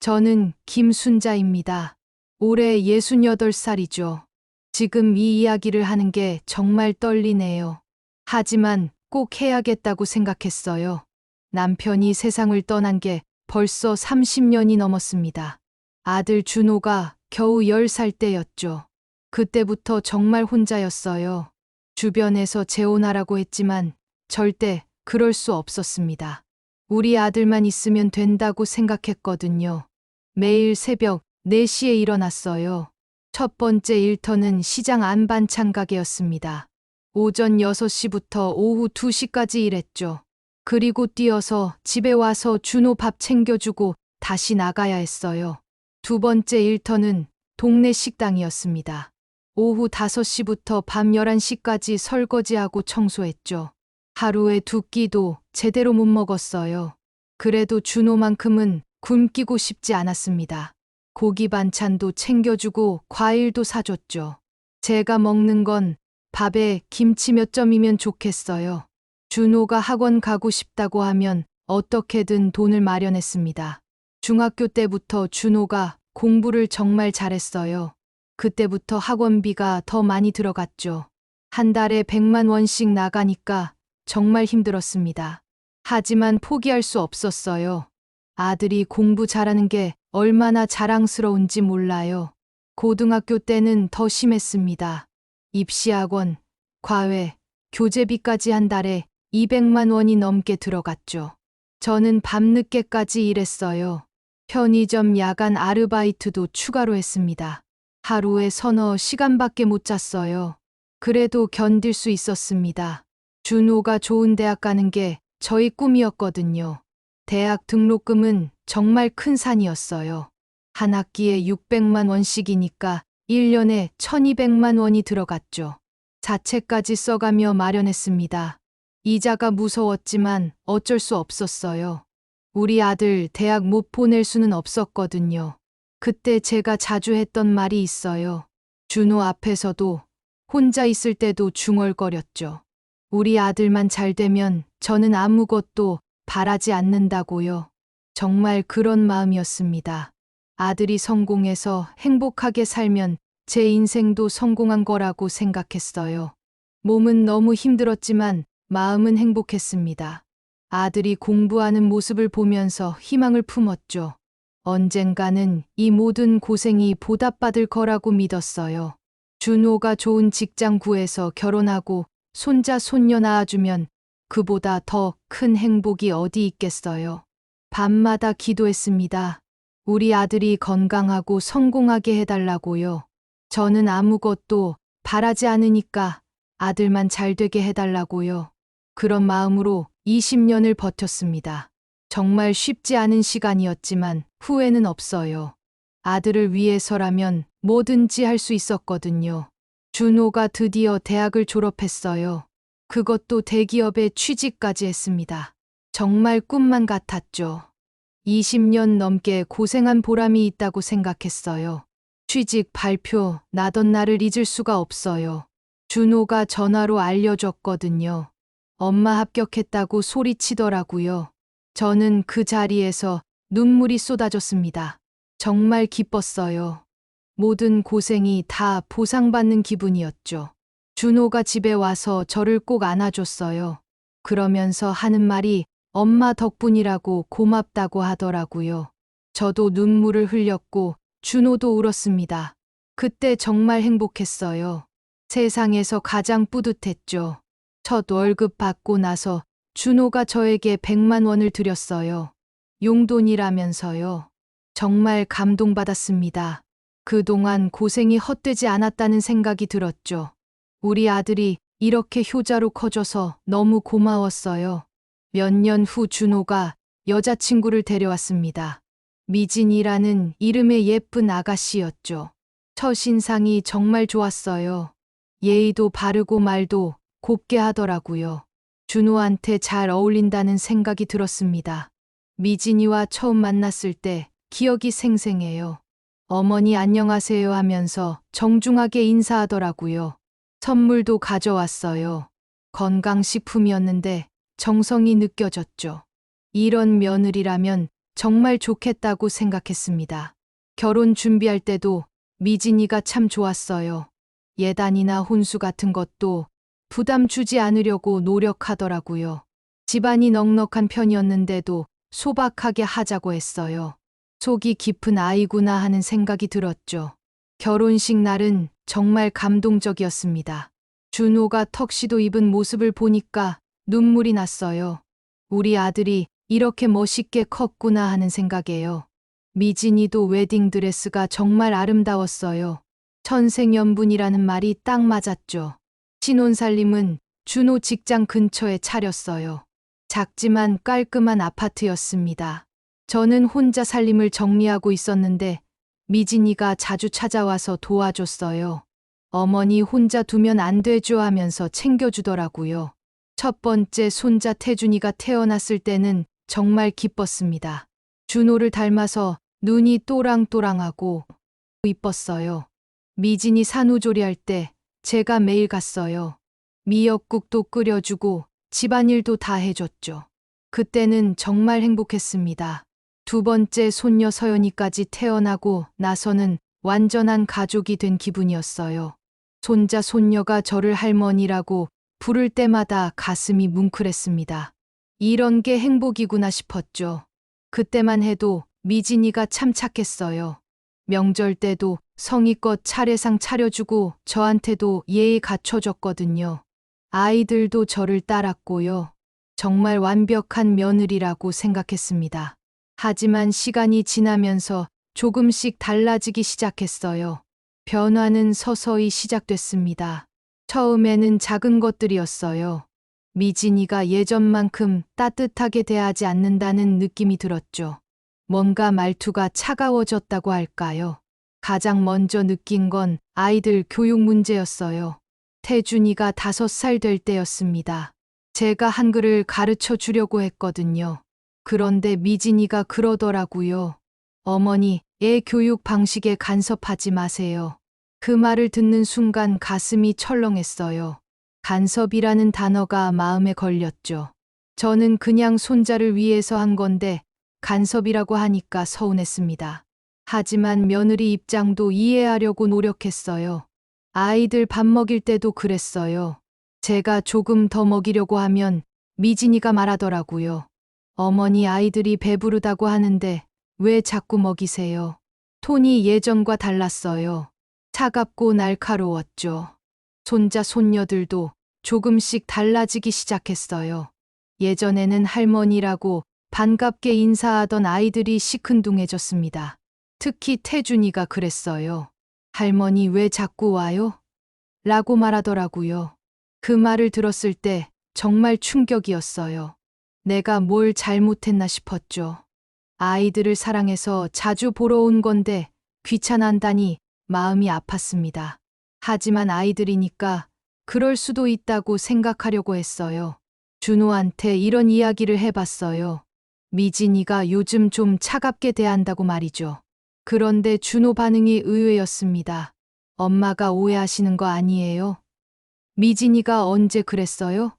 저는 김순자입니다. 올해 68살이죠. 지금 이 이야기를 하는 게 정말 떨리네요. 하지만 꼭 해야겠다고 생각했어요. 남편이 세상을 떠난 게 벌써 30년이 넘었습니다. 아들 준호가 겨우 10살 때였죠. 그때부터 정말 혼자였어요. 주변에서 재혼하라고 했지만 절대 그럴 수 없었습니다. 우리 아들만 있으면 된다고 생각했거든요. 매일 새벽 4시에 일어났어요. 첫 번째 일터는 시장 안반찬 가게였습니다. 오전 6시부터 오후 2시까지 일했죠. 그리고 뛰어서 집에 와서 준호 밥 챙겨주고 다시 나가야 했어요. 두 번째 일터는 동네 식당이었습니다. 오후 5시부터 밤 11시까지 설거지하고 청소했죠. 하루에 2끼도 제대로 못 먹었어요. 그래도 준호만큼은 굶기고 싶지 않았습니다. 고기 반찬도 챙겨주고 과일도 사줬죠. 제가 먹는 건 밥에 김치 몇 점이면 좋겠어요. 준호가 학원 가고 싶다고 하면 어떻게든 돈을 마련했습니다. 중학교 때부터 준호가 공부를 정말 잘했어요. 그때부터 학원비가 더 많이 들어갔죠. 한 달에 100만 원씩 나가니까 정말 힘들었습니다. 하지만 포기할 수 없었어요. 아들이 공부 잘하는 게 얼마나 자랑스러운지 몰라요. 고등학교 때는 더 심했습니다. 입시학원, 과외, 교재비까지 한 달에 200만 원이 넘게 들어갔죠. 저는 밤늦게까지 일했어요. 편의점 야간 아르바이트도 추가로 했습니다. 하루에 서너 시간밖에 못 잤어요. 그래도 견딜 수 있었습니다. 준호가 좋은 대학 가는 게 저희 꿈이었거든요. 대학 등록금은 정말 큰 산이었어요. 한 학기에 600만 원씩이니까 1년에 1200만 원이 들어갔죠. 자체까지 써가며 마련했습니다. 이자가 무서웠지만 어쩔 수 없었어요. 우리 아들 대학 못 보낼 수는 없었거든요. 그때 제가 자주 했던 말이 있어요. 준호 앞에서도 혼자 있을 때도 중얼거렸죠. 우리 아들만 잘 되면 저는 아무것도 바라지 않는다고요. 정말 그런 마음이었습니다. 아들이 성공해서 행복하게 살면 제 인생도 성공한 거라고 생각했어요. 몸은 너무 힘들었지만 마음은 행복했습니다. 아들이 공부하는 모습을 보면서 희망을 품었죠. 언젠가는 이 모든 고생이 보답받을 거라고 믿었어요. 준호가 좋은 직장 구해서 결혼하고 손자 손녀 낳아주면 그보다 더 큰 행복이 어디 있겠어요. 밤마다 기도했습니다. 우리 아들이 건강하고 성공하게 해달라고요. 저는 아무것도 바라지 않으니까 아들만 잘 되게 해달라고요. 그런 마음으로 20년을 버텼습니다. 정말 쉽지 않은 시간이었지만 후회는 없어요. 아들을 위해서라면 뭐든지 할 수 있었거든요. 준호가 드디어 대학을 졸업했어요. 그것도 대기업에 취직까지 했습니다. 정말 꿈만 같았죠. 20년 넘게 고생한 보람이 있다고 생각했어요. 취직 발표 나던 날을 잊을 수가 없어요. 준호가 전화로 알려줬거든요. 엄마 합격했다고 소리치더라고요. 저는 그 자리에서 눈물이 쏟아졌습니다. 정말 기뻤어요. 모든 고생이 다 보상받는 기분이었죠. 준호가 집에 와서 저를 꼭 안아줬어요. 그러면서 하는 말이 엄마 덕분이라고 고맙다고 하더라고요. 저도 눈물을 흘렸고 준호도 울었습니다. 그때 정말 행복했어요. 세상에서 가장 뿌듯했죠. 첫 월급 받고 나서 준호가 저에게 100만 원을 드렸어요. 용돈이라면서요. 정말 감동받았습니다. 그동안 고생이 헛되지 않았다는 생각이 들었죠. 우리 아들이 이렇게 효자로 커져서 너무 고마웠어요. 몇 년 후 준호가 여자친구를 데려왔습니다. 미진이라는 이름의 예쁜 아가씨였죠. 첫인상이 정말 좋았어요. 예의도 바르고 말도 곱게 하더라고요. 준호한테 잘 어울린다는 생각이 들었습니다. 미진이와 처음 만났을 때 기억이 생생해요. 어머니 안녕하세요 하면서 정중하게 인사하더라고요. 선물도 가져왔어요. 건강식품이었는데 정성이 느껴졌죠. 이런 며느리라면 정말 좋겠다고 생각했습니다. 결혼 준비할 때도 미진이가 참 좋았어요. 예단이나 혼수 같은 것도 부담 주지 않으려고 노력하더라고요. 집안이 넉넉한 편이었는데도 소박하게 하자고 했어요. 속이 깊은 아이구나 하는 생각이 들었죠. 결혼식 날은 정말 감동적이었습니다. 준호가 턱시도 입은 모습을 보니까 눈물이 났어요. 우리 아들이 이렇게 멋있게 컸구나 하는 생각에요. 미진이도 웨딩드레스가 정말 아름다웠어요. 천생연분이라는 말이 딱 맞았죠. 신혼살림은 준호 직장 근처에 차렸어요. 작지만 깔끔한 아파트였습니다. 저는 혼자 살림을 정리하고 있었는데 미진이가 자주 찾아와서 도와줬어요. 어머니 혼자 두면 안 되죠 하면서 챙겨주더라고요. 첫 번째 손자 태준이가 태어났을 때는 정말 기뻤습니다. 준호를 닮아서 눈이 또랑또랑하고 이뻤어요. 미진이 산후조리할 때 제가 매일 갔어요. 미역국도 끓여주고 집안일도 다 해줬죠. 그때는 정말 행복했습니다. 두 번째 손녀 서연이까지 태어나고 나서는 완전한 가족이 된 기분이었어요. 손자 손녀가 저를 할머니라고 부를 때마다 가슴이 뭉클했습니다. 이런 게 행복이구나 싶었죠. 그때만 해도 미진이가 참 착했어요. 명절 때도 성의껏 차례상 차려주고 저한테도 예의 갖춰줬거든요. 아이들도 저를 따랐고요. 정말 완벽한 며느리라고 생각했습니다. 하지만 시간이 지나면서 조금씩 달라지기 시작했어요. 변화는 서서히 시작됐습니다. 처음에는 작은 것들이었어요. 미진이가 예전만큼 따뜻하게 대하지 않는다는 느낌이 들었죠. 뭔가 말투가 차가워졌다고 할까요? 가장 먼저 느낀 건 아이들 교육 문제였어요. 태준이가 5살 될 때였습니다. 제가 한글을 가르쳐 주려고 했거든요. 그런데 미진이가 그러더라고요. 어머니, 애 교육 방식에 간섭하지 마세요. 그 말을 듣는 순간 가슴이 철렁했어요. 간섭이라는 단어가 마음에 걸렸죠. 저는 그냥 손자를 위해서 한 건데 간섭이라고 하니까 서운했습니다. 하지만 며느리 입장도 이해하려고 노력했어요. 아이들 밥 먹일 때도 그랬어요. 제가 조금 더 먹이려고 하면 미진이가 말하더라고요. 어머니 아이들이 배부르다고 하는데 왜 자꾸 먹이세요? 톤이 예전과 달랐어요. 차갑고 날카로웠죠. 손자 손녀들도 조금씩 달라지기 시작했어요. 예전에는 할머니라고 반갑게 인사하던 아이들이 시큰둥해졌습니다. 특히 태준이가 그랬어요. 할머니 왜 자꾸 와요? 라고 말하더라고요. 그 말을 들었을 때 정말 충격이었어요. 내가 뭘 잘못했나 싶었죠. 아이들을 사랑해서 자주 보러 온 건데 귀찮아한다니 마음이 아팠습니다. 하지만 아이들이니까 그럴 수도 있다고 생각하려고 했어요. 준호한테 이런 이야기를 해봤어요. 미진이가 요즘 좀 차갑게 대한다고 말이죠. 그런데 준호 반응이 의외였습니다. 엄마가 오해하시는 거 아니에요? 미진이가 언제 그랬어요?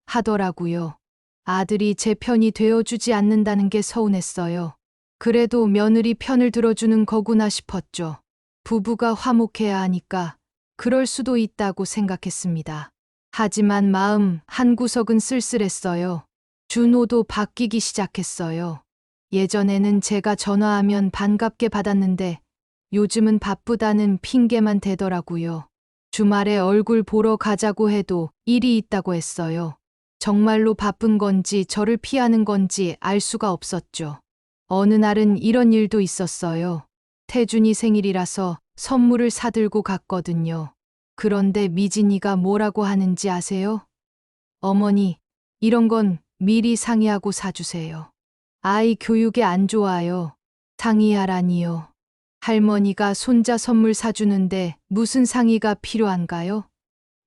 하더라고요. 아들이 제 편이 되어주지 않는다는 게 서운했어요. 그래도 며느리 편을 들어주는 거구나 싶었죠. 부부가 화목해야 하니까 그럴 수도 있다고 생각했습니다. 하지만 마음 한구석은 쓸쓸했어요. 준호도 바뀌기 시작했어요. 예전에는 제가 전화하면 반갑게 받았는데 요즘은 바쁘다는 핑계만 대더라고요. 주말에 얼굴 보러 가자고 해도 일이 있다고 했어요. 정말로 바쁜 건지 저를 피하는 건지 알 수가 없었죠. 어느 날은 이런 일도 있었어요. 태준이 생일이라서 선물을 사들고 갔거든요. 그런데 미진이가 뭐라고 하는지 아세요? 어머니, 이런 건 미리 상의하고 사주세요. 아이 교육에 안 좋아요. 상의하라니요. 할머니가 손자 선물 사주는데 무슨 상의가 필요한가요?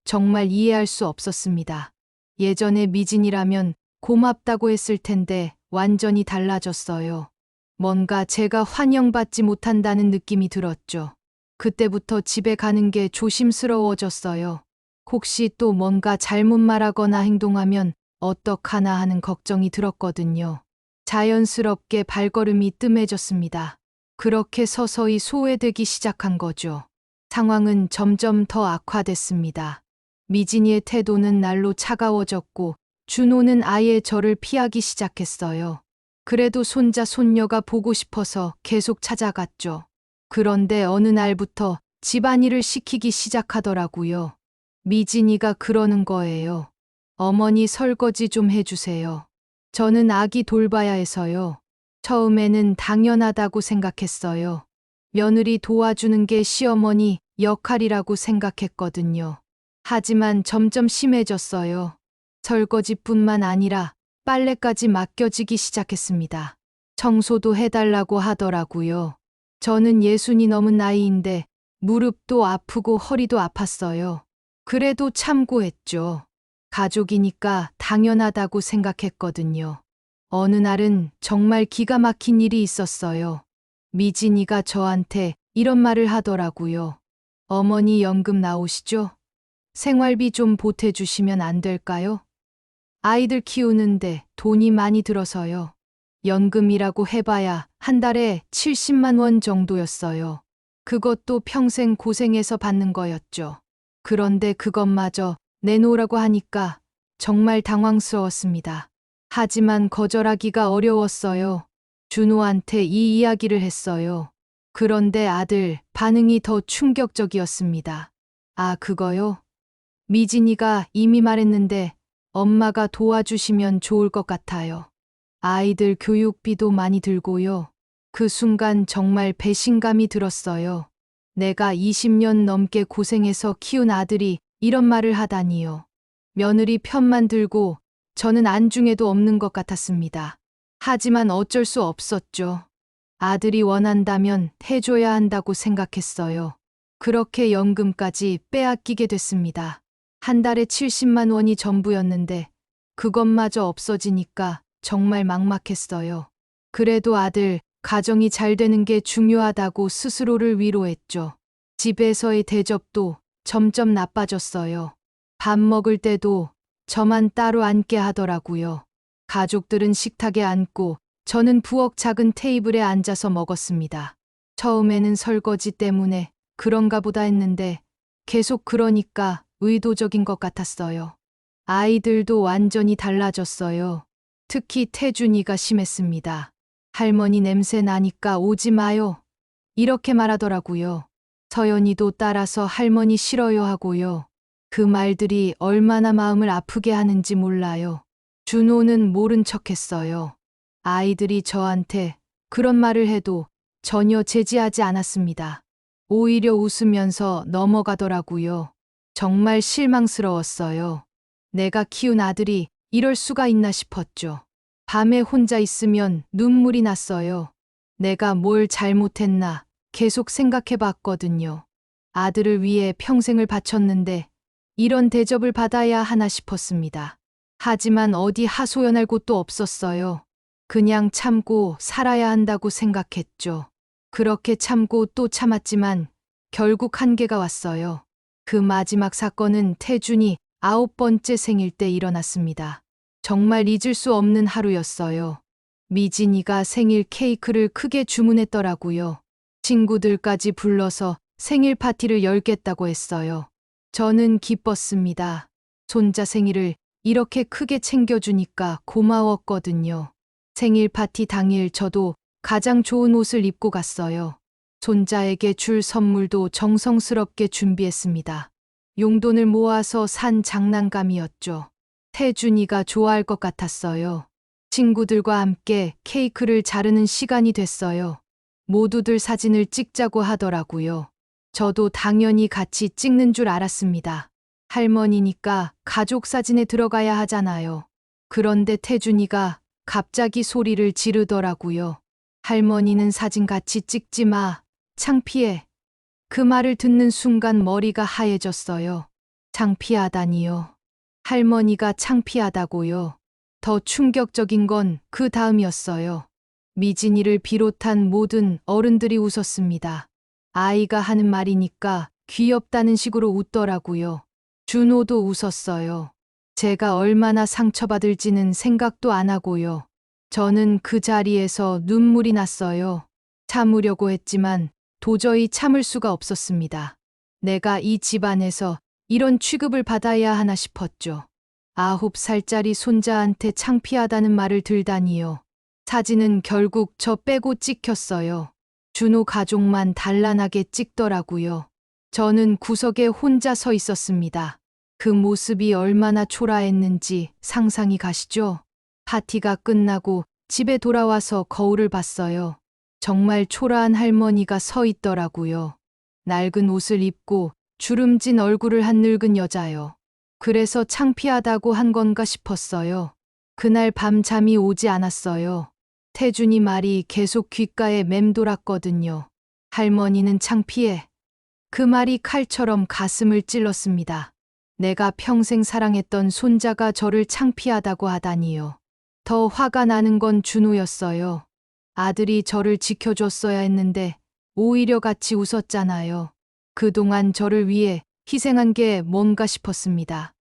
정말 이해할 수 없었습니다. 예전에 미진이라면 고맙다고 했을 텐데 완전히 달라졌어요. 뭔가 제가 환영받지 못한다는 느낌이 들었죠. 그때부터 집에 가는 게 조심스러워졌어요. 혹시 또 뭔가 잘못 말하거나 행동하면 어떡하나 하는 걱정이 들었거든요. 자연스럽게 발걸음이 뜸해졌습니다. 그렇게 서서히 소외되기 시작한 거죠. 상황은 점점 더 악화됐습니다. 미진이의 태도는 날로 차가워졌고 준호는 아예 저를 피하기 시작했어요. 그래도 손자 손녀가 보고 싶어서 계속 찾아갔죠. 그런데 어느 날부터 집안일을 시키기 시작하더라고요. 미진이가 그러는 거예요. 어머니 설거지 좀 해주세요. 저는 아기 돌봐야 해서요. 처음에는 당연하다고 생각했어요. 며느리 도와주는 게 시어머니 역할이라고 생각했거든요. 하지만 점점 심해졌어요. 설거지뿐만 아니라 빨래까지 맡겨지기 시작했습니다. 청소도 해달라고 하더라고요. 저는 60이 넘은 나이인데 무릎도 아프고 허리도 아팠어요. 그래도 참고했죠. 가족이니까 당연하다고 생각했거든요. 어느 날은 정말 기가 막힌 일이 있었어요. 미진이가 저한테 이런 말을 하더라고요. 어머니 연금 나오시죠? 생활비 좀 보태주시면 안 될까요? 아이들 키우는데 돈이 많이 들어서요. 연금이라고 해봐야 한 달에 70만 원 정도였어요. 그것도 평생 고생해서 받는 거였죠. 그런데 그것마저 내놓으라고 하니까 정말 당황스러웠습니다. 하지만 거절하기가 어려웠어요. 준호한테 이 이야기를 했어요. 그런데 아들 반응이 더 충격적이었습니다. 아, 그거요? 미진이가 이미 말했는데 엄마가 도와주시면 좋을 것 같아요. 아이들 교육비도 많이 들고요. 그 순간 정말 배신감이 들었어요. 내가 20년 넘게 고생해서 키운 아들이 이런 말을 하다니요. 며느리 편만 들고 저는 안중에도 없는 것 같았습니다. 하지만 어쩔 수 없었죠. 아들이 원한다면 해줘야 한다고 생각했어요. 그렇게 연금까지 빼앗기게 됐습니다. 한 달에 70만 원이 전부였는데 그것마저 없어지니까 정말 막막했어요. 그래도 아들, 가정이 잘 되는 게 중요하다고 스스로를 위로했죠. 집에서의 대접도 점점 나빠졌어요. 밥 먹을 때도 저만 따로 앉게 하더라고요. 가족들은 식탁에 앉고 저는 부엌 작은 테이블에 앉아서 먹었습니다. 처음에는 설거지 때문에 그런가 보다 했는데 계속 그러니까 의도적인 것 같았어요. 아이들도 완전히 달라졌어요. 특히 태준이가 심했습니다. 할머니 냄새 나니까 오지 마요. 이렇게 말하더라고요. 서연이도 따라서 할머니 싫어요 하고요. 그 말들이 얼마나 마음을 아프게 하는지 몰라요. 준호는 모른 척했어요. 아이들이 저한테 그런 말을 해도 전혀 제지하지 않았습니다. 오히려 웃으면서 넘어가더라고요. 정말 실망스러웠어요. 내가 키운 아들이 이럴 수가 있나 싶었죠. 밤에 혼자 있으면 눈물이 났어요. 내가 뭘 잘못했나 계속 생각해 봤거든요. 아들을 위해 평생을 바쳤는데 이런 대접을 받아야 하나 싶었습니다. 하지만 어디 하소연할 곳도 없었어요. 그냥 참고 살아야 한다고 생각했죠. 그렇게 참고 또 참았지만 결국 한계가 왔어요. 그 마지막 사건은 태준이 9번째 생일 때 일어났습니다. 정말 잊을 수 없는 하루였어요. 미진이가 생일 케이크를 크게 주문했더라고요. 친구들까지 불러서 생일 파티를 열겠다고 했어요. 저는 기뻤습니다. 손자 생일을 이렇게 크게 챙겨주니까 고마웠거든요. 생일 파티 당일 저도 가장 좋은 옷을 입고 갔어요. 손자에게 줄 선물도 정성스럽게 준비했습니다. 용돈을 모아서 산 장난감이었죠. 태준이가 좋아할 것 같았어요. 친구들과 함께 케이크를 자르는 시간이 됐어요. 모두들 사진을 찍자고 하더라고요. 저도 당연히 같이 찍는 줄 알았습니다. 할머니니까 가족 사진에 들어가야 하잖아요. 그런데 태준이가 갑자기 소리를 지르더라고요. 할머니는 사진 같이 찍지 마. 창피해. 그 말을 듣는 순간 머리가 하얘졌어요. 창피하다니요. 할머니가 창피하다고요. 더 충격적인 건 그 다음이었어요. 미진이를 비롯한 모든 어른들이 웃었습니다. 아이가 하는 말이니까 귀엽다는 식으로 웃더라고요. 준호도 웃었어요. 제가 얼마나 상처받을지는 생각도 안 하고요. 저는 그 자리에서 눈물이 났어요. 참으려고 했지만 도저히 참을 수가 없었습니다. 내가 이 집안에서 이런 취급을 받아야 하나 싶었죠. 9살짜리 손자한테 창피하다는 말을 들다니요. 사진은 결국 저 빼고 찍혔어요. 준호 가족만 단란하게 찍더라고요. 저는 구석에 혼자 서 있었습니다. 그 모습이 얼마나 초라했는지 상상이 가시죠? 파티가 끝나고 집에 돌아와서 거울을 봤어요. 정말 초라한 할머니가 서 있더라고요. 낡은 옷을 입고 주름진 얼굴을 한 늙은 여자요. 그래서 창피하다고 한 건가 싶었어요. 그날 밤 잠이 오지 않았어요. 태준이 말이 계속 귓가에 맴돌았거든요. 할머니는 창피해. 그 말이 칼처럼 가슴을 찔렀습니다. 내가 평생 사랑했던 손자가 저를 창피하다고 하다니요. 더 화가 나는 건 준호였어요. 아들이 저를 지켜줬어야 했는데 오히려 같이 웃었잖아요. 그동안 저를 위해 희생한 게 뭔가 싶었습니다.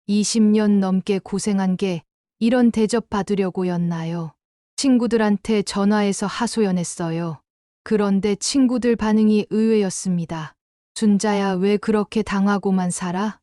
20년 넘게 고생한 게 이런 대접 받으려고였나요? 친구들한테 전화해서 하소연했어요. 그런데 친구들 반응이 의외였습니다. 순자야, 왜 그렇게 당하고만 살아?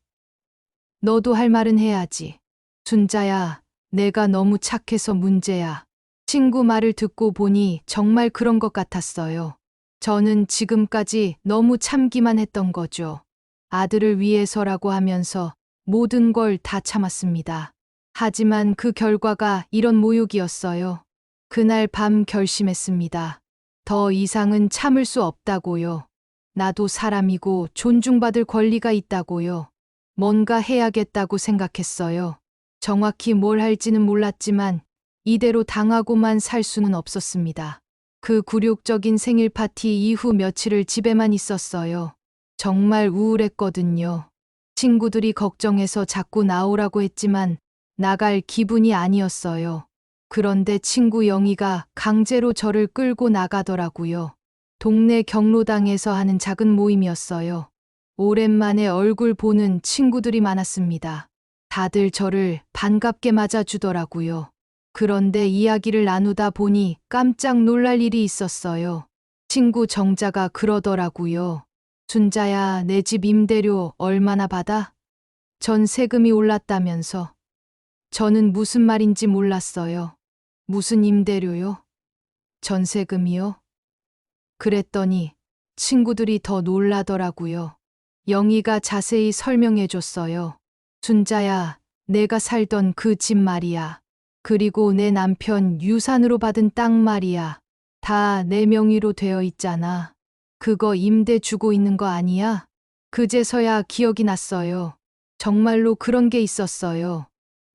너도 할 말은 해야지. 순자야, 내가 너무 착해서 문제야. 친구 말을 듣고 보니 정말 그런 것 같았어요. 저는 지금까지 너무 참기만 했던 거죠. 아들을 위해서라고 하면서 모든 걸 다 참았습니다. 하지만 그 결과가 이런 모욕이었어요. 그날 밤 결심했습니다. 더 이상은 참을 수 없다고요. 나도 사람이고 존중받을 권리가 있다고요. 뭔가 해야겠다고 생각했어요. 정확히 뭘 할지는 몰랐지만 이대로 당하고만 살 수는 없었습니다. 그 굴욕적인 생일 파티 이후 며칠을 집에만 있었어요. 정말 우울했거든요. 친구들이 걱정해서 자꾸 나오라고 했지만 나갈 기분이 아니었어요. 그런데 친구 영희가 강제로 저를 끌고 나가더라고요. 동네 경로당에서 하는 작은 모임이었어요. 오랜만에 얼굴 보는 친구들이 많았습니다. 다들 저를 반갑게 맞아주더라고요. 그런데 이야기를 나누다 보니 깜짝 놀랄 일이 있었어요. 친구 정자가 그러더라고요. 순자야, 내 집 임대료 얼마나 받아? 전 세금이 올랐다면서. 저는 무슨 말인지 몰랐어요. 무슨 임대료요? 전세금이요? 그랬더니 친구들이 더 놀라더라고요. 영희가 자세히 설명해 줬어요. 순자야, 내가 살던 그 집 말이야. 그리고 내 남편 유산으로 받은 땅 말이야. 다 내 명의로 되어 있잖아. 그거 임대 주고 있는 거 아니야? 그제서야 기억이 났어요. 정말로 그런 게 있었어요.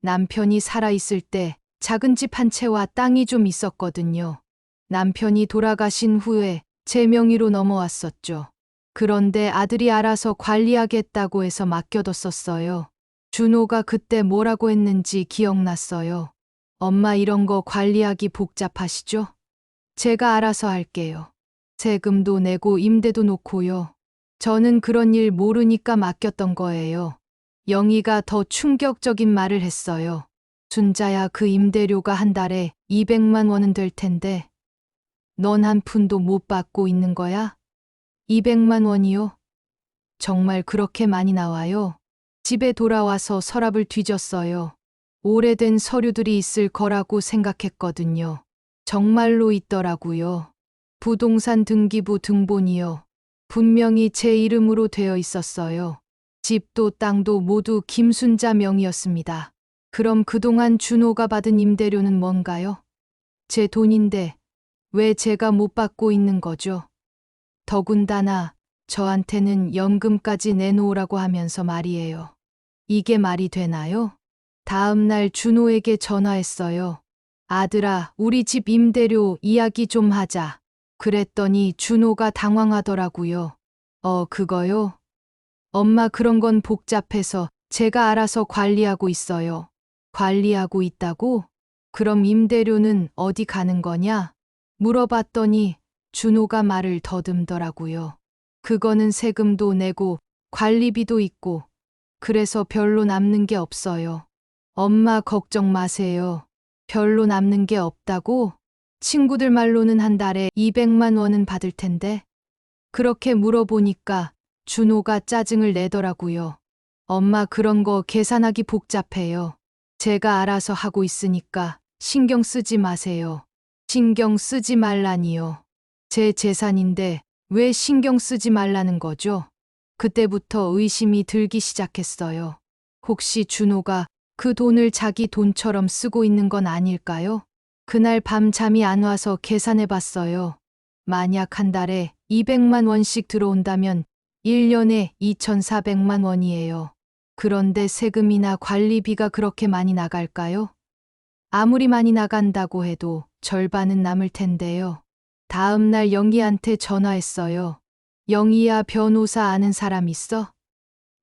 남편이 살아있을 때 작은 집 한 채와 땅이 좀 있었거든요. 남편이 돌아가신 후에 제 명의로 넘어왔었죠. 그런데 아들이 알아서 관리하겠다고 해서 맡겨뒀었어요. 준호가 그때 뭐라고 했는지 기억났어요. 엄마, 이런 거 관리하기 복잡하시죠? 제가 알아서 할게요. 세금도 내고 임대도 놓고요. 저는 그런 일 모르니까 맡겼던 거예요. 영희가 더 충격적인 말을 했어요. 순자야, 그 임대료가 한 달에 200만 원은 될 텐데 넌 한 푼도 못 받고 있는 거야? 200만 원이요? 정말 그렇게 많이 나와요? 집에 돌아와서 서랍을 뒤졌어요. 오래된 서류들이 있을 거라고 생각했거든요. 정말로 있더라고요. 부동산 등기부 등본이요. 분명히 제 이름으로 되어 있었어요. 집도 땅도 모두 김순자 명의였습니다. 그럼 그동안 준호가 받은 임대료는 뭔가요? 제 돈인데 왜 제가 못 받고 있는 거죠? 더군다나 저한테는 연금까지 내놓으라고 하면서 말이에요. 이게 말이 되나요? 다음 날 준호에게 전화했어요. 아들아, 우리 집 임대료 이야기 좀 하자. 그랬더니 준호가 당황하더라고요. 그거요? 엄마, 그런 건 복잡해서 제가 알아서 관리하고 있어요. 관리하고 있다고? 그럼 임대료는 어디 가는 거냐? 물어봤더니 준호가 말을 더듬더라고요. 그거는 세금도 내고 관리비도 있고 그래서 별로 남는 게 없어요. 엄마, 걱정 마세요. 별로 남는 게 없다고? 친구들 말로는 한 달에 200만 원은 받을 텐데. 그렇게 물어보니까 준호가 짜증을 내더라고요. 엄마 그런 거 계산하기 복잡해요. 제가 알아서 하고 있으니까 신경 쓰지 마세요. 신경 쓰지 말라니요. 제 재산인데 왜 신경 쓰지 말라는 거죠? 그때부터 의심이 들기 시작했어요. 혹시 준호가 그 돈을 자기 돈처럼 쓰고 있는 건 아닐까요? 그날 밤 잠이 안 와서 계산해 봤어요. 만약 한 달에 200만 원씩 들어온다면 1년에 2,400만 원이에요. 그런데 세금이나 관리비가 그렇게 많이 나갈까요? 아무리 많이 나간다고 해도 절반은 남을 텐데요. 다음 날 영희한테 전화했어요. 영희야, 변호사 아는 사람 있어?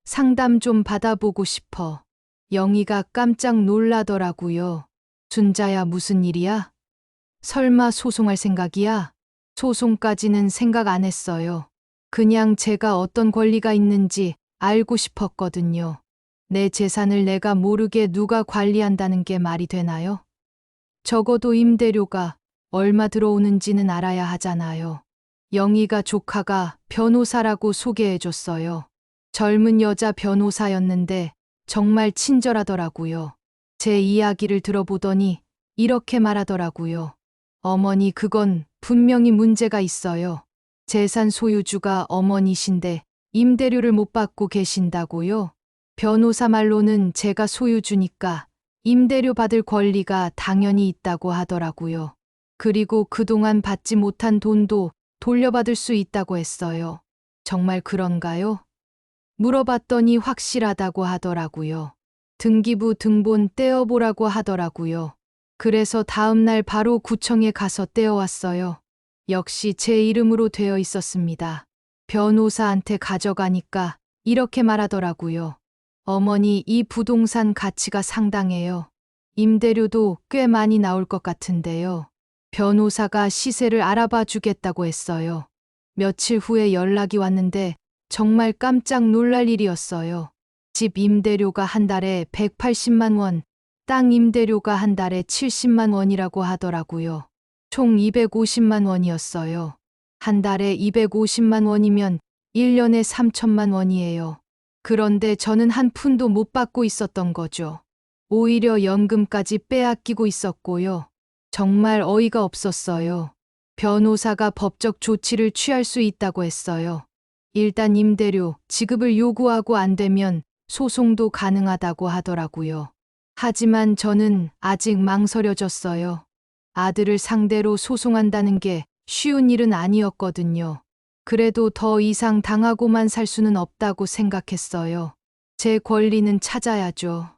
상담 좀 받아보고 싶어. 영희가 깜짝 놀라더라고요. 준자야, 무슨 일이야? 설마 소송할 생각이야? 소송까지는 생각 안 했어요. 그냥 제가 어떤 권리가 있는지 알고 싶었거든요. 내 재산을 내가 모르게 누가 관리한다는 게 말이 되나요? 적어도 임대료가 얼마 들어오는지는 알아야 하잖아요. 영희가 조카가 변호사라고 소개해줬어요. 젊은 여자 변호사였는데 정말 친절하더라고요. 제 이야기를 들어보더니 이렇게 말하더라고요. 어머니, 그건 분명히 문제가 있어요. 재산 소유주가 어머니신데 임대료를 못 받고 계신다고요? 변호사 말로는 제가 소유주니까 임대료 받을 권리가 당연히 있다고 하더라고요. 그리고 그동안 받지 못한 돈도 돌려받을 수 있다고 했어요. 정말 그런가요? 물어봤더니 확실하다고 하더라고요. 등기부 등본 떼어보라고 하더라고요. 그래서 다음 날 바로 구청에 가서 떼어왔어요. 역시 제 이름으로 되어 있었습니다. 변호사한테 가져가니까 이렇게 말하더라고요. 어머니, 이 부동산 가치가 상당해요. 임대료도 꽤 많이 나올 것 같은데요. 변호사가 시세를 알아봐 주겠다고 했어요. 며칠 후에 연락이 왔는데 정말 깜짝 놀랄 일이었어요. 집 임대료가 한 달에 180만 원, 땅 임대료가 한 달에 70만 원이라고 하더라고요. 총 250만 원이었어요. 한 달에 250만 원이면 1년에 3천만 원이에요. 그런데 저는 한 푼도 못 받고 있었던 거죠. 오히려 연금까지 빼앗기고 있었고요. 정말 어이가 없었어요. 변호사가 법적 조치를 취할 수 있다고 했어요. 일단 임대료 지급을 요구하고 안 되면 소송도 가능하다고 하더라고요. 하지만 저는 아직 망설여졌어요. 아들을 상대로 소송한다는 게 쉬운 일은 아니었거든요. 그래도 더 이상 당하고만 살 수는 없다고 생각했어요. 제 권리는 찾아야죠.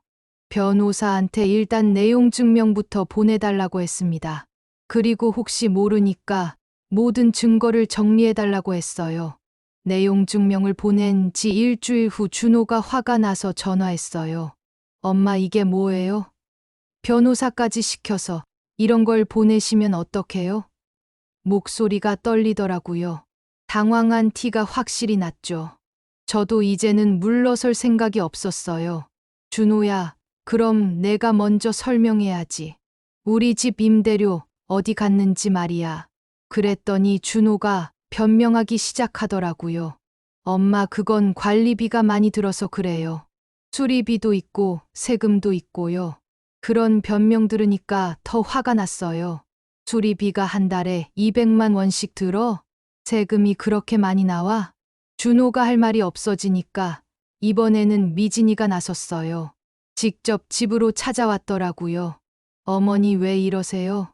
변호사한테 일단 내용 증명부터 보내달라고 했습니다. 그리고 혹시 모르니까 모든 증거를 정리해달라고 했어요. 내용 증명을 보낸 지 일주일 후 준호가 화가 나서 전화했어요. 엄마, 이게 뭐예요? 변호사까지 시켜서 이런 걸 보내시면 어떡해요? 목소리가 떨리더라고요. 당황한 티가 확실히 났죠. 저도 이제는 물러설 생각이 없었어요. 준호야, 그럼 내가 먼저 설명해야지. 우리 집 임대료 어디 갔는지 말이야. 그랬더니 준호가 변명하기 시작하더라고요. 엄마, 그건 관리비가 많이 들어서 그래요. 수리비도 있고 세금도 있고요. 그런 변명 들으니까 더 화가 났어요. 수리비가 한 달에 200만 원씩 들어? 세금이 그렇게 많이 나와? 준호가 할 말이 없어지니까 이번에는 미진이가 나섰어요. 직접 집으로 찾아왔더라고요. 어머니, 왜 이러세요?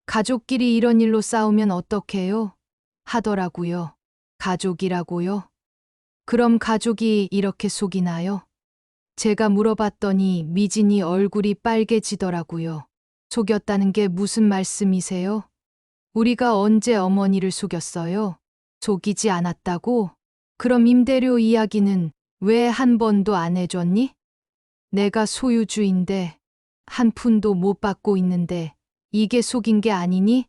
가족끼리 이런 일로 싸우면 어떡해요? 하더라고요. 가족이라고요? 그럼 가족이 이렇게 속이나요? 제가 물어봤더니 미진이 얼굴이 빨개지더라고요. 속였다는 게 무슨 말씀이세요? 우리가 언제 어머니를 속였어요? 속이지 않았다고? 그럼 임대료 이야기는 왜 한 번도 안 해줬니? 내가 소유주인데 한 푼도 못 받고 있는데 이게 속인 게 아니니?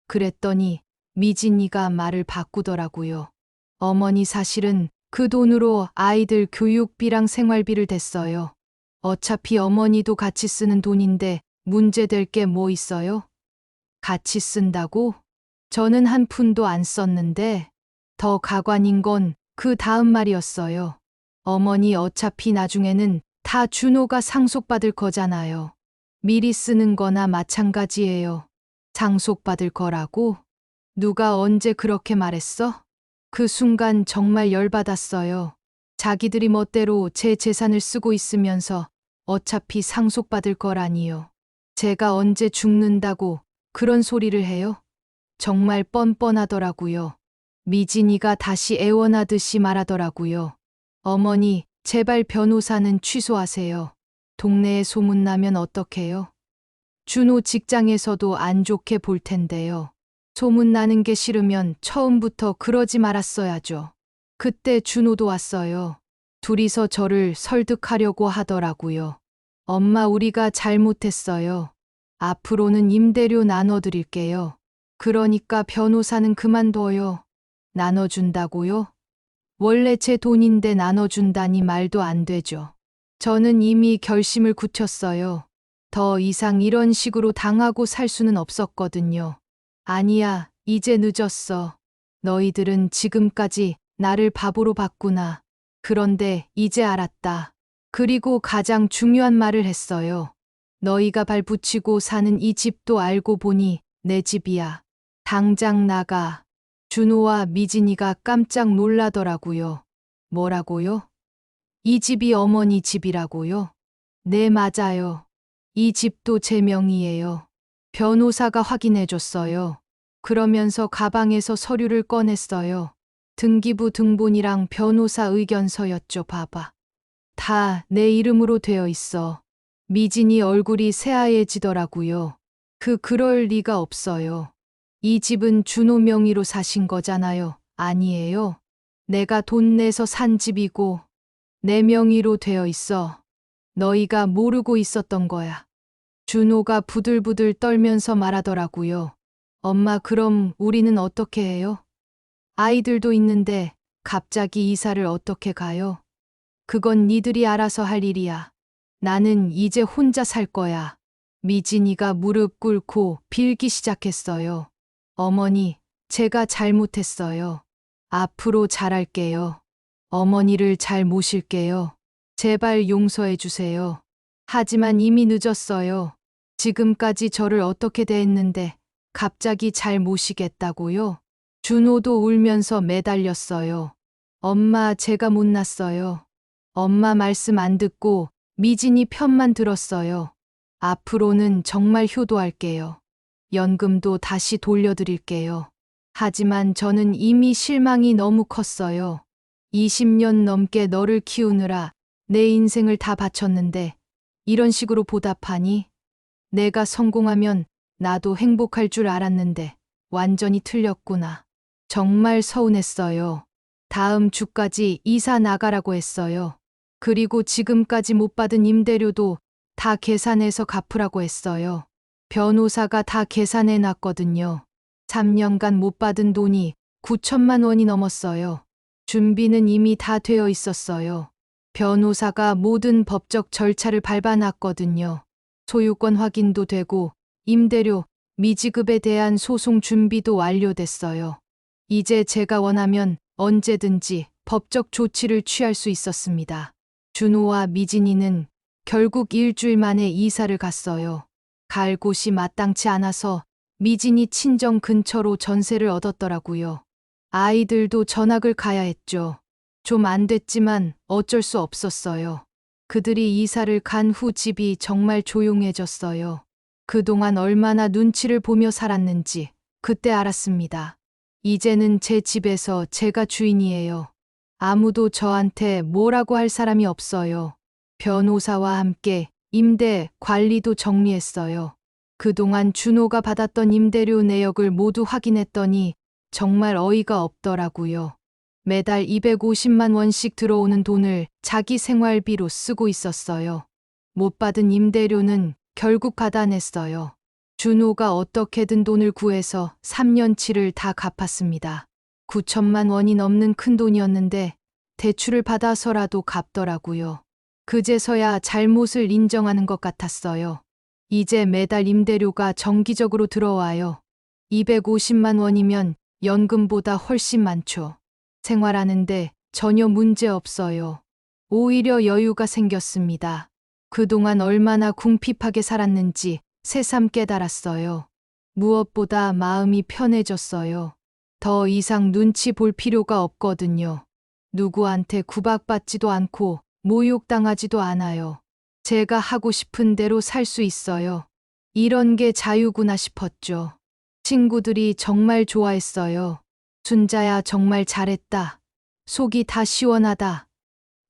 그랬더니 미진이가 말을 바꾸더라고요. 어머니, 사실은 그 돈으로 아이들 교육비랑 생활비를 댔어요. 어차피 어머니도 같이 쓰는 돈인데 문제될 게 뭐 있어요? 같이 쓴다고? 저는 한 푼도 안 썼는데 더 가관인 건 그 다음 말이었어요. 어머니 어차피 나중에는 다 준호가 상속받을 거잖아요. 미리 쓰는 거나 마찬가지예요. 상속받을 거라고? 누가 언제 그렇게 말했어? 그 순간 정말 열받았어요. 자기들이 멋대로 제 재산을 쓰고 있으면서 어차피 상속받을 거라니요. 제가 언제 죽는다고 그런 소리를 해요? 정말 뻔뻔하더라고요. 미진이가 다시 애원하듯이 말하더라고요. 어머니, 제발 변호사는 취소하세요. 동네에 소문나면 어떡해요? 준호 직장에서도 안 좋게 볼 텐데요. 소문나는 게 싫으면 처음부터 그러지 말았어야죠. 그때 준호도 왔어요. 둘이서 저를 설득하려고 하더라고요. 엄마, 우리가 잘못했어요. 앞으로는 임대료 나눠드릴게요. 그러니까 변호사는 그만둬요. 나눠준다고요? 원래 제 돈인데 나눠준다니 말도 안 되죠. 저는 이미 결심을 굳혔어요. 더 이상 이런 식으로 당하고 살 수는 없었거든요. 아니야, 이제 늦었어. 너희들은 지금까지 나를 바보로 봤구나. 그런데 이제 알았다. 그리고 가장 중요한 말을 했어요. 너희가 발붙이고 사는 이 집도 알고 보니 내 집이야. 당장 나가. 준호와 미진이가 깜짝 놀라더라고요. 뭐라고요? 이 집이 어머니 집이라고요? 네, 맞아요. 이 집도 제 명의예요. 변호사가 확인해줬어요. 그러면서 가방에서 서류를 꺼냈어요. 등기부 등본이랑 변호사 의견서였죠, 봐봐. 다 내 이름으로 되어 있어. 미진이 얼굴이 새하얘지더라고요. 그럴 리가 없어요. 이 집은 준호 명의로 사신 거잖아요. 아니에요. 내가 돈 내서 산 집이고 내 명의로 되어 있어. 너희가 모르고 있었던 거야. 준호가 부들부들 떨면서 말하더라고요. 엄마, 그럼 우리는 어떻게 해요? 아이들도 있는데 갑자기 이사를 어떻게 가요? 그건 니들이 알아서 할 일이야. 나는 이제 혼자 살 거야. 미진이가 무릎 꿇고 빌기 시작했어요. 어머니, 제가 잘못했어요. 앞으로 잘할게요. 어머니를 잘 모실게요. 제발 용서해 주세요. 하지만 이미 늦었어요. 지금까지 저를 어떻게 대했는데 갑자기 잘 모시겠다고요? 준호도 울면서 매달렸어요. 엄마, 제가 못났어요. 엄마 말씀 안 듣고 미진이 편만 들었어요. 앞으로는 정말 효도할게요. 연금도 다시 돌려드릴게요. 하지만 저는 이미 실망이 너무 컸어요. 20년 넘게 너를 키우느라 내 인생을 다 바쳤는데 이런 식으로 보답하니? 내가 성공하면 나도 행복할 줄 알았는데 완전히 틀렸구나. 정말 서운했어요. 다음 주까지 이사 나가라고 했어요. 그리고 지금까지 못 받은 임대료도 다 계산해서 갚으라고 했어요. 변호사가 다 계산해 놨거든요. 3년간 못 받은 돈이 9천만 원이 넘었어요. 준비는 이미 다 되어 있었어요. 변호사가 모든 법적 절차를 밟아놨거든요. 소유권 확인도 되고 임대료, 미지급에 대한 소송 준비도 완료됐어요. 이제 제가 원하면 언제든지 법적 조치를 취할 수 있었습니다. 준호와 미진이는 결국 일주일 만에 이사를 갔어요. 갈 곳이 마땅치 않아서 미진이 친정 근처로 전세를 얻었더라고요. 아이들도 전학을 가야 했죠. 좀 안 됐지만 어쩔 수 없었어요. 그들이 이사를 간 후 집이 정말 조용해졌어요. 그동안 얼마나 눈치를 보며 살았는지 그때 알았습니다. 이제는 제 집에서 제가 주인이에요. 아무도 저한테 뭐라고 할 사람이 없어요. 변호사와 함께 임대 관리도 정리했어요. 그동안 준호가 받았던 임대료 내역을 모두 확인했더니 정말 어이가 없더라고요. 매달 250만 원씩 들어오는 돈을 자기 생활비로 쓰고 있었어요. 못 받은 임대료는 결국 받아냈어요. 준호가 어떻게든 돈을 구해서 3년치를 다 갚았습니다. 9천만 원이 넘는 큰 돈이었는데 대출을 받아서라도 갚더라고요. 그제서야 잘못을 인정하는 것 같았어요. 이제 매달 임대료가 정기적으로 들어와요. 250만 원이면 연금보다 훨씬 많죠. 생활하는데 전혀 문제 없어요. 오히려 여유가 생겼습니다. 그동안 얼마나 궁핍하게 살았는지 새삼 깨달았어요. 무엇보다 마음이 편해졌어요. 더 이상 눈치 볼 필요가 없거든요. 누구한테 구박받지도 않고 모욕당하지도 않아요. 제가 하고 싶은 대로 살 수 있어요. 이런 게 자유구나 싶었죠. 친구들이 정말 좋아했어요. 순자야 정말 잘했다. 속이 다 시원하다.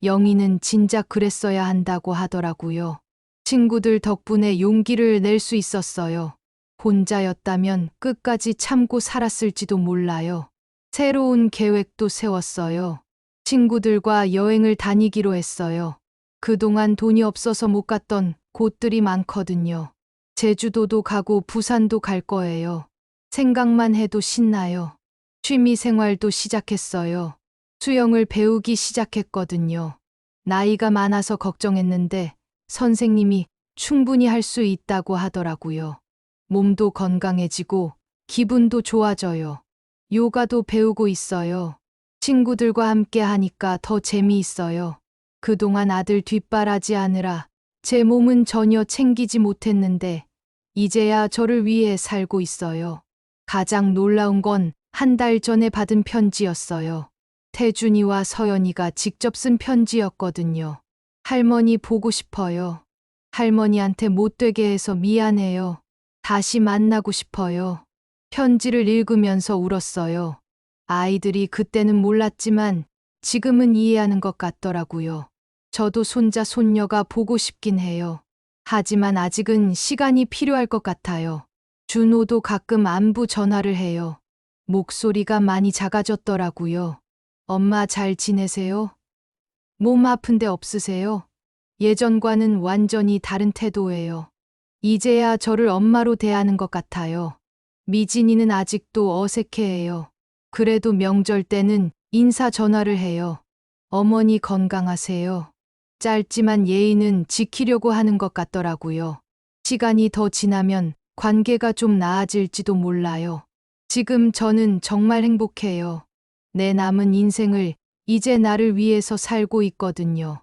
영희는 진작 그랬어야 한다고 하더라고요. 친구들 덕분에 용기를 낼 수 있었어요. 혼자였다면 끝까지 참고 살았을지도 몰라요. 새로운 계획도 세웠어요. 친구들과 여행을 다니기로 했어요. 그동안 돈이 없어서 못 갔던 곳들이 많거든요. 제주도도 가고 부산도 갈 거예요. 생각만 해도 신나요. 취미 생활도 시작했어요. 수영을 배우기 시작했거든요. 나이가 많아서 걱정했는데 선생님이 충분히 할 수 있다고 하더라고요. 몸도 건강해지고 기분도 좋아져요. 요가도 배우고 있어요. 친구들과 함께 하니까 더 재미있어요. 그동안 아들 뒷바라지 하느라 제 몸은 전혀 챙기지 못했는데 이제야 저를 위해 살고 있어요. 가장 놀라운 건 한 달 전에 받은 편지였어요. 태준이와 서연이가 직접 쓴 편지였거든요. 할머니 보고 싶어요. 할머니한테 못되게 해서 미안해요. 다시 만나고 싶어요. 편지를 읽으면서 울었어요. 아이들이 그때는 몰랐지만 지금은 이해하는 것 같더라고요. 저도 손자, 손녀가 보고 싶긴 해요. 하지만 아직은 시간이 필요할 것 같아요. 준호도 가끔 안부 전화를 해요. 목소리가 많이 작아졌더라고요. 엄마 잘 지내세요? 몸 아픈 데 없으세요? 예전과는 완전히 다른 태도예요. 이제야 저를 엄마로 대하는 것 같아요. 미진이는 아직도 어색해해요. 그래도 명절 때는 인사 전화를 해요. 어머니 건강하세요. 짧지만 예의는 지키려고 하는 것 같더라고요. 시간이 더 지나면 관계가 좀 나아질지도 몰라요. 지금 저는 정말 행복해요. 내 남은 인생을 이제 나를 위해서 살고 있거든요.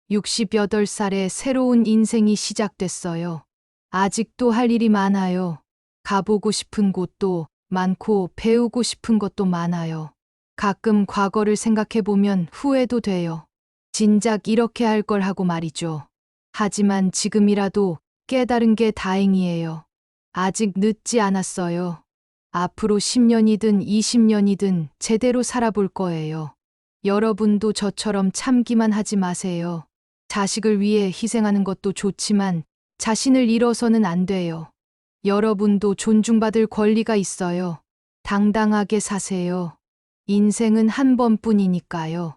68살에 새로운 인생이 시작됐어요. 아직도 할 일이 많아요. 가보고 싶은 곳도 많고 배우고 싶은 것도 많아요. 가끔 과거를 생각해보면 후회도 돼요. 진작 이렇게 할 걸 하고 말이죠. 하지만 지금이라도 깨달은 게 다행이에요. 아직 늦지 않았어요. 앞으로 10년이든 20년이든 제대로 살아볼 거예요. 여러분도 저처럼 참기만 하지 마세요. 자식을 위해 희생하는 것도 좋지만 자신을 잃어서는 안 돼요. 여러분도 존중받을 권리가 있어요. 당당하게 사세요. 인생은 한 번뿐이니까요.